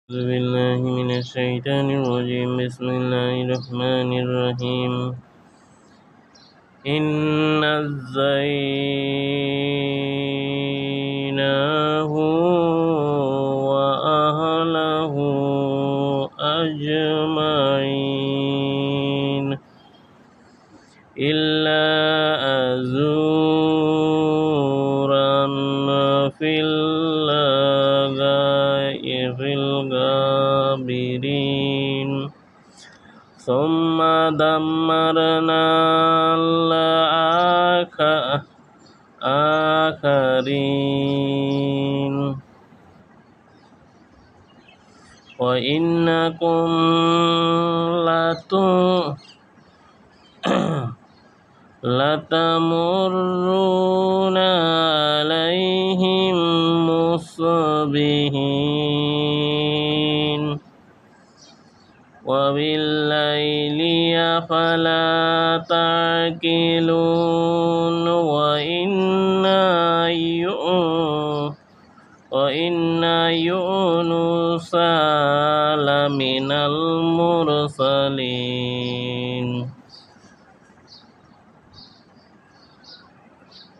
أعوذ بالله من الشيطان الرجيم بسم الله الرحمن الرحيم إنا زيناه وأهله أجمعين إلا أزورا في الغابرين ثم دمرنا الآخرين وإنكم لتمرون عليهم مصبحين وبالليل أفلا تعقلون وإن يونس لمن المرسلين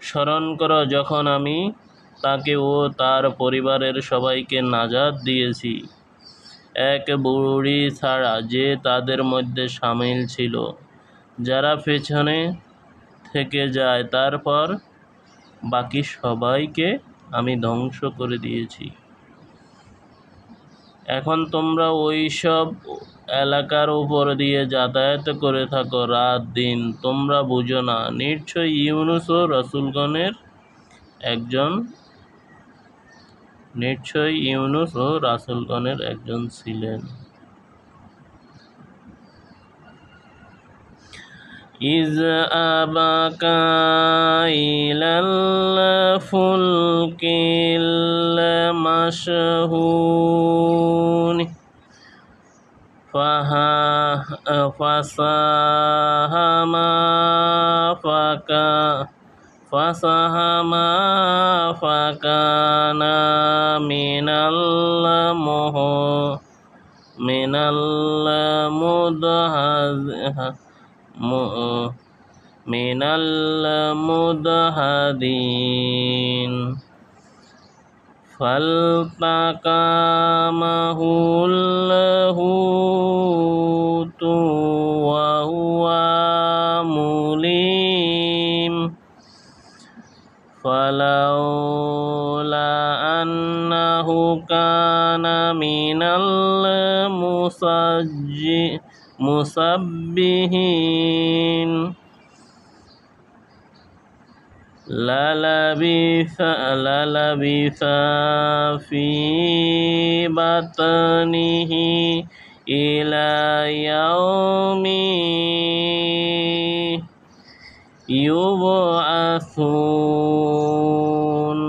স্মরণ করো যখন আমি তাকে ও তার পরিবারের সবাইকে নাজাত দিয়েছি, এক বুড়ি ছাড়া যে তাদের মধ্যে শামিল ছিল, যারা পেছনে থেকে যায়। তারপর বাকি সবাইকে আমি ধ্বংস করে দিয়েছি। এখন তোমরা ওই সব এলাকার উপর দিয়ে যাতায়াত করে থাকো রাত দিন, তোমরা বুঝো না। নিশ্চয়ই ইউনুস ও রাসূলগণের একজন ছিলেন। إذ أبقى إلى الفلك المشحون فساهم فكان من المدحضين فالتقمه الحوت وهو مليم فلولا أنه كان من المسبحين للبث في بطنه إلى يوم يبعثون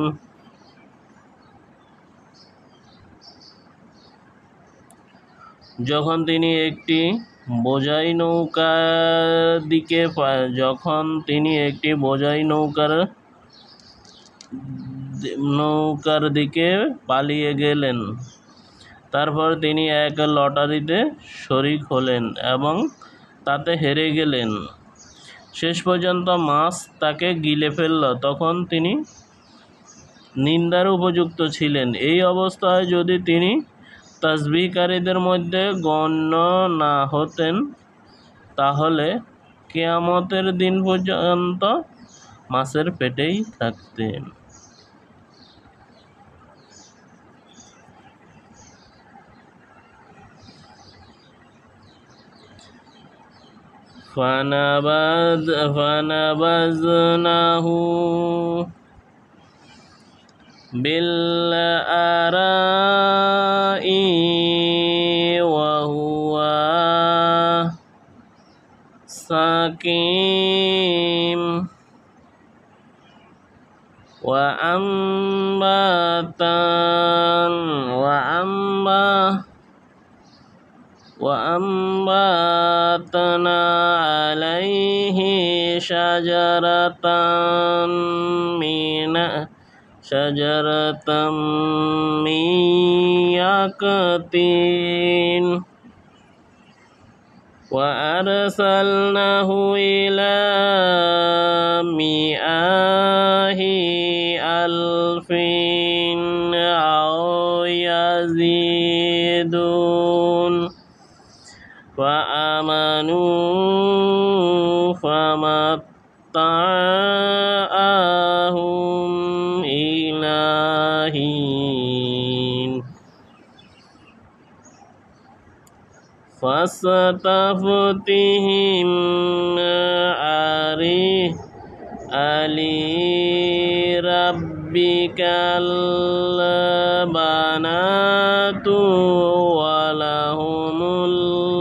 যখন তিনি একটি বোঝাই নৌকার দিকে পালিয়ে গেলেন, তারপর তিনি এক লটারিতে শরিক হলেন এবং তাতে হেরে গেলেন। শেষ পর্যন্ত মাছ তাকে গিলে ফেলল, তখন তিনি নিন্দার উপযুক্ত ছিলেন। এই অবস্থায় যদি তিনি তাসবিহকারীদের মধ্যে গণ্য না হতেন, তাহলে কিয়ামতের দিন পর্যন্ত মাছের পেটেই থাকতেন। فنبذناه بالعراء وهو سقيم وأنبتنا عليه شجرة شجرة من يقطين وأرسلناه إلى مئة ألف أو يزيدون فآمنوا فمتعهم إلى حين فاستفتهم ألربك البنات ولهم البنون।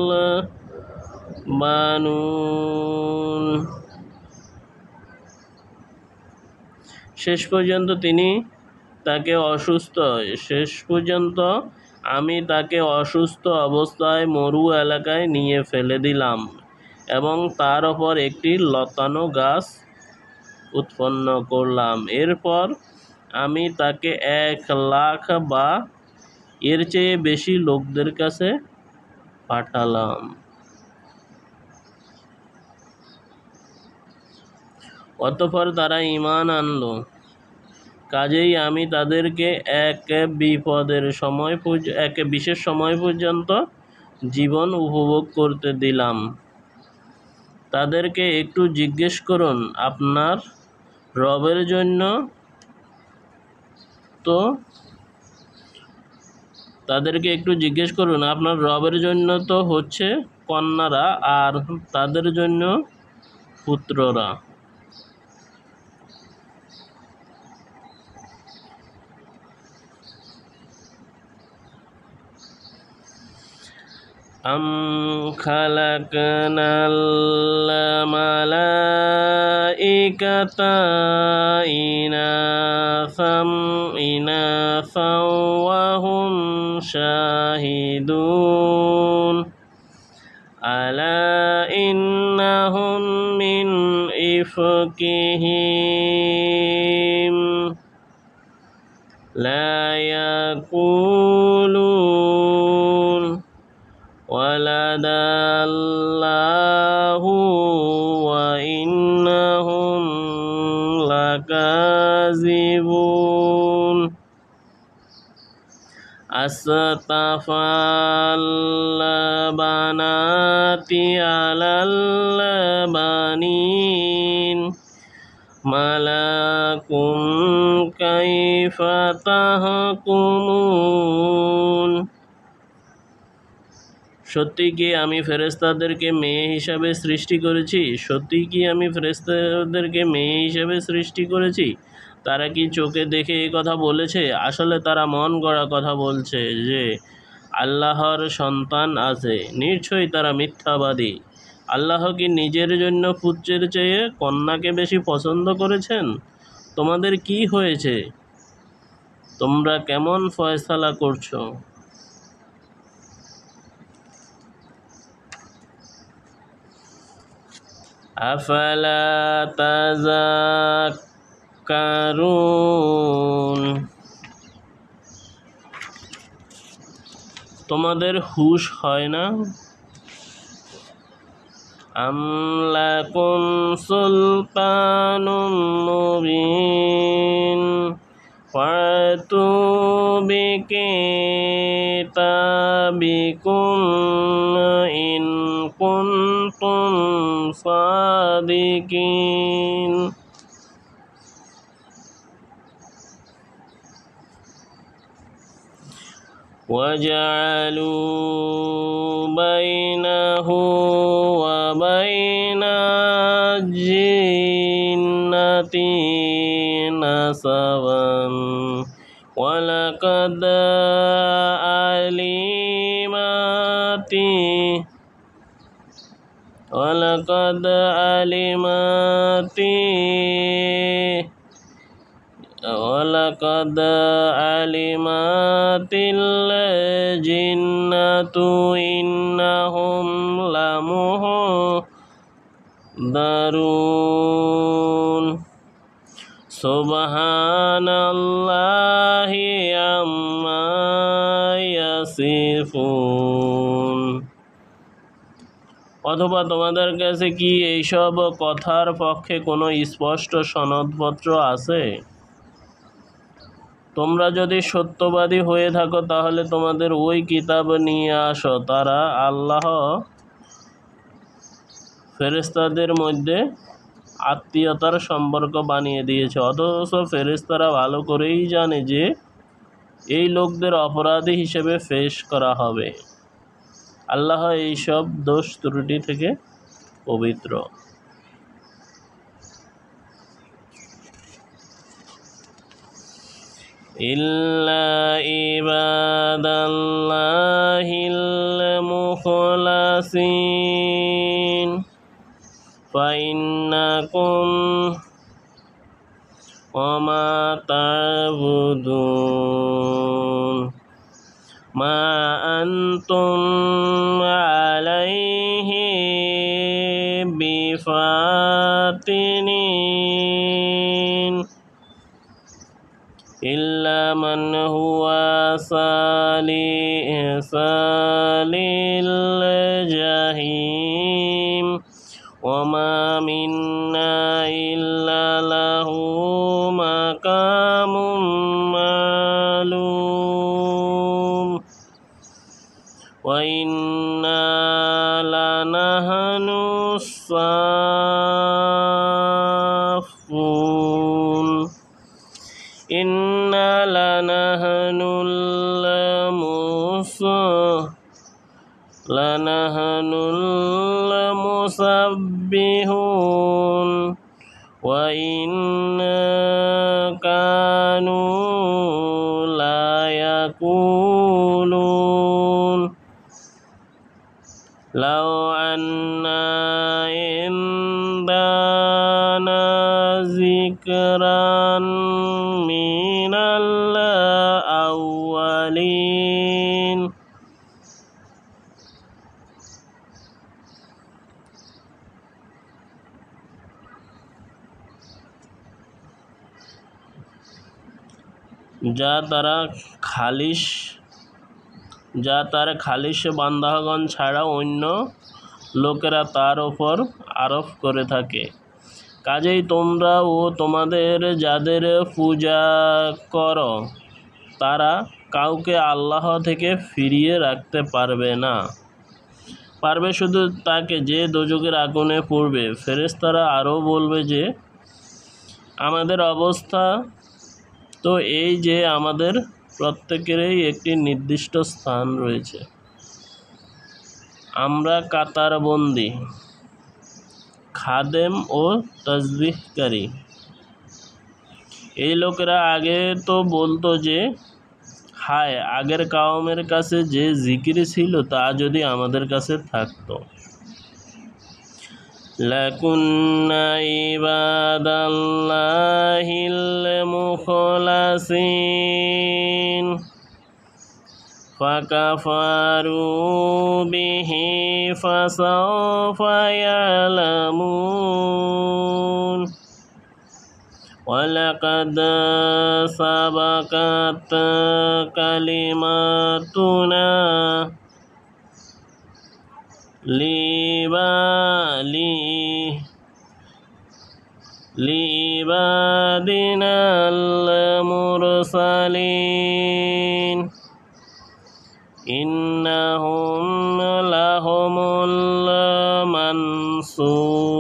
শেষ পর্যন্ত আমি তাকে অসুস্থ অবস্থায় মরু এলাকায় নিয়ে ফেলে দিলাম এবং তার ওপর একটি লতানো গাছ উৎপন্ন করলাম। এরপর আমি তাকে 1,00,000 বা এর চেয়ে বেশি লোকদের কাছে পাঠালাম। অতঃপর তারা ঈমান আনল। কাজেই আমি তাদেরকে এক বিশেষ সময় পর্যন্ত জীবন উপভোগ করতে দিলাম। তাদেরকে একটু জিজ্ঞেস করুন আপনার রবের জন্য তো হচ্ছে কন্যারা আর তাদের জন্য পুত্ররা। أم خلقنا الملائكة إناثا وهم شاهدون ألا إنهم من إفكهم لا يقولون ولد الله وإنهم لكاذبون أصطفى البنات على البنين ما لكم كيف تحكمون সত্যি কি আমি ফেরেশতাদেরকে মেয়ে হিসাবে সৃষ্টি করেছি? তারা কি চোখে দেখে এই কথা বলেছে? আসলে তারা মন গড়া কথা বলছে যে আল্লাহর সন্তান আছে। নিশ্চয়ই তারা মিথ্যাবাদী। আল্লাহ কি নিজের জন্য পুত্রের চেয়ে কন্যাকে বেশি পছন্দ করেছেন? তোমাদের কি হয়েছে? তোমরা কেমন ফয়সালা করছো? আফালা তাযাক্কারুন তোমাদের হুঁশ হয় না? আম লাকুম সুলতানুম মুবিন ফাতু বিকিতাবিকুম ইন কুনতুম সাদিকিন وجعلوا بينه وبين الجنة نسبا ولقد علمت الجنة إنهم لمحضرون সুবহানাল্লাহি আম্মা ইয়াসিফুন। অথবা তোমাদের কাছে কি এইসব কথার পক্ষে কোনো স্পষ্ট সনদপত্র আছে? তোমরা যদি সত্যবাদী হয়ে থাকো তাহলে তোমাদের ওই কিতাব নিয়ে আসো। তারা আল্লাহ ফেরেশতাদের মধ্যে আত্মীয়তার সম্পর্ক বানিয়ে দিয়েছে, অথচ ফেরেশতারা ভালো করেই জানে যে এই লোকদের অপরাধী হিসেবে পেশ করা হবে। আল্লাহ এইসব দোষ ত্রুটি থেকে পবিত্র। ইল্লা ইবাদাল্লাহিল মুখলাসিন ফাইন্নাকুম ওমা তা'বুদুন মা আনতুম আলাইহি বিফাতিনিন ইল্লা মান হুয়া সালিল জাহিম ওমা মিন্না ইল্লা লাহু মাকামুম মালুম ওয়া ইন্না লানাহনু সাফুন ইন্না লানাহনুল মুসাব্বিহুন ওয়া ইন্না কানু লা ইয়াকুলুন লাউ আন্না ইনদানা যিকরান মিনাল আউয়ালিন। যা তার খালিশ বান্দাগণ ছাড়া অন্য লোকেরা তার ওপর আরোপ করে থাকে। কাজেই তোমরা ও তোমাদের যাদের পূজা করো তারা কাউকে আল্লাহ থেকে ফিরিয়ে রাখতে পারবে না, পারবে শুধু তাকে যে দোজখের আগুনে পড়বে। ফেরেশতারা আরও বলবে যে আমাদের অবস্থা তো এই যে আমাদের প্রত্যেকেরই একটি নির্দিষ্ট স্থান রয়েছে, আমরা কাতারবন্দি, খাদেম ও তাসবিহকারী। এই লোকেরা আগে তো বলতো যে হায়, আগের কওমের কাছে যে জিকির ছিল তা যদি আমাদের কাছে থাকতো। লাকুন্না ইবাদাল্লাহিল মুখলাসিন ফাকাফারু বিহি ফাসাওফা ইয়ালামুন ওয়ালাকাদ সাবাকাত কালিমাতুনা লিবাদিনাল মুরসালিন ইন্নাহুম লাহুমুল মানসুরুন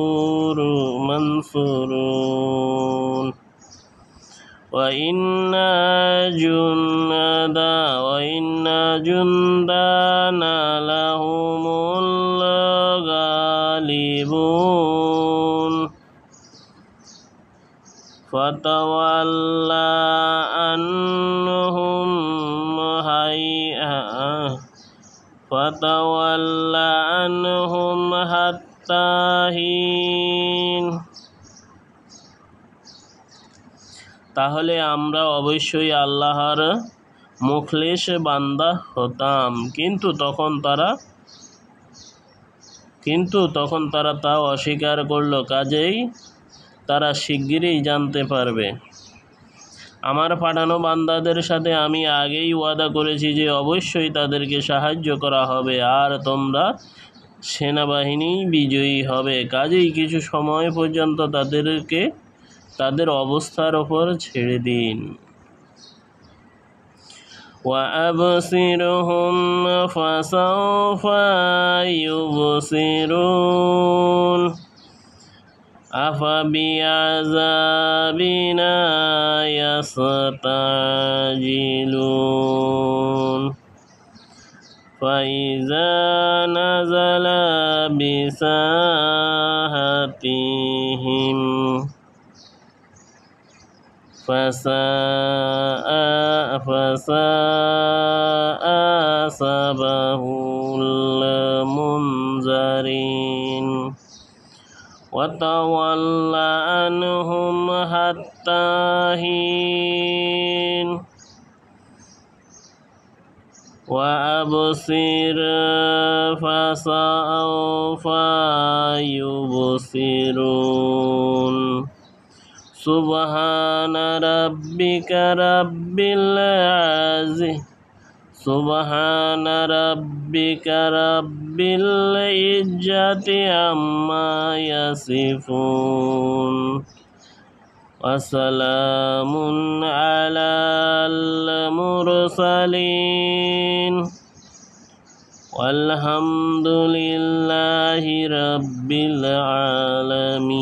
ওয়া ইন্না জুন্দানা লাহুমুল গালিবুন ফাতাওয়াল্লা আনহুম হাত্তা হিন। তাহলে আমরা অবশ্যই আল্লাহর মুখলেস বান্দা হতাম, কিন্তু তখন তারা তা অস্বীকার করল। কাজেই তারা শিগগিরই জানতে পারবে। আমার পাঠানো বান্দাদের সাথে আমি আগেই ওয়াদা করেছি যে অবশ্যই তাদেরকে সাহায্য করা হবে, আর তোমরা সেনাবাহিনী বিজয়ী হবে। কাজেই কিছু সময় পর্যন্ত তাদেরকে তাদের অবস্থার ওপর ছেড়ে দিন। وأبصرهم فسوف يبصرون أفبعذابنا يستعجلون فإذا نزل بساحتهم فساء سبه المنذرين وتول عنهم حتى حين وأبصر فسوف يبصرون سبحان ربك رب العزة عما يصفون وسلام على المرسلين والحمد لله رب العالمين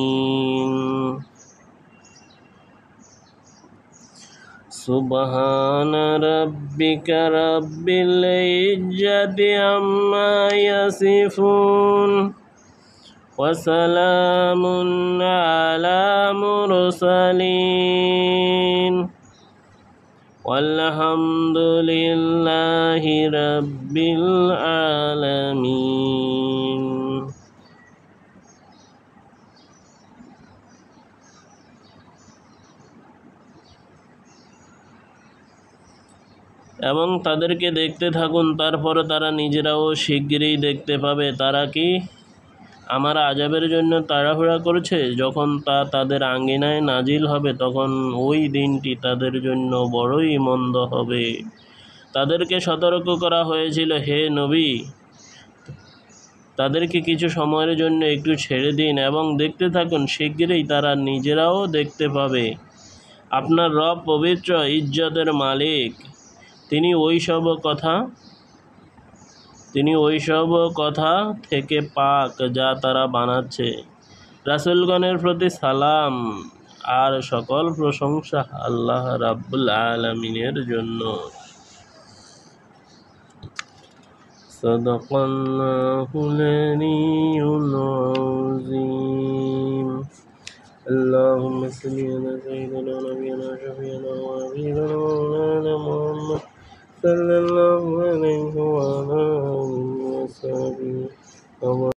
سبحان ربك رب العزة عما يصفون وسلام على المرسلين والحمد لله رب العالمين। এবং তাদেরকে দেখতে থাকুন, তারপরে তারা নিজেরাও শিগগিরই দেখতে পাবে তারা কি আমার আযাবের জন্য তাড়াহুড়া করছে। যখন তা তাদের আঙ্গিনায় নাজিল হবে তখন ওই দিনটি তাদের জন্য বড়ই মন্দ হবে। তাদেরকে সতর্ক করা হয়েছিল, হে নবী, তাদেরকে কিছু সময়ের জন্য একটু ছেড়ে দিন এবং দেখতে থাকুন, শিগগিরই তারা নিজেরাও দেখতে পাবে। আপনার রব পবিত্র ইজ্জতের মালিক, তিনি ওইসব কথা থেকে পাক যা তারা বানাচ্ছে। রাসূলগণের প্রতি সালাম আর সকল প্রশংসা আল্লাহ রাব্বুল আলামিনের জন্য। সাদাকাল্লাহুল আলিয়্যুল আযীম। আল্লাহুম্মা সাল্লি আলা সাইয়্যিদিনা ওয়া নাবিয়িনা ওয়া শাফিঈনা ওয়া হাবিবিনা মাওলানা মুহাম্মদ সাল্লাল্লাহু আলাইহি ওয়া আলা আলিহি ওয়া সাহবিহি।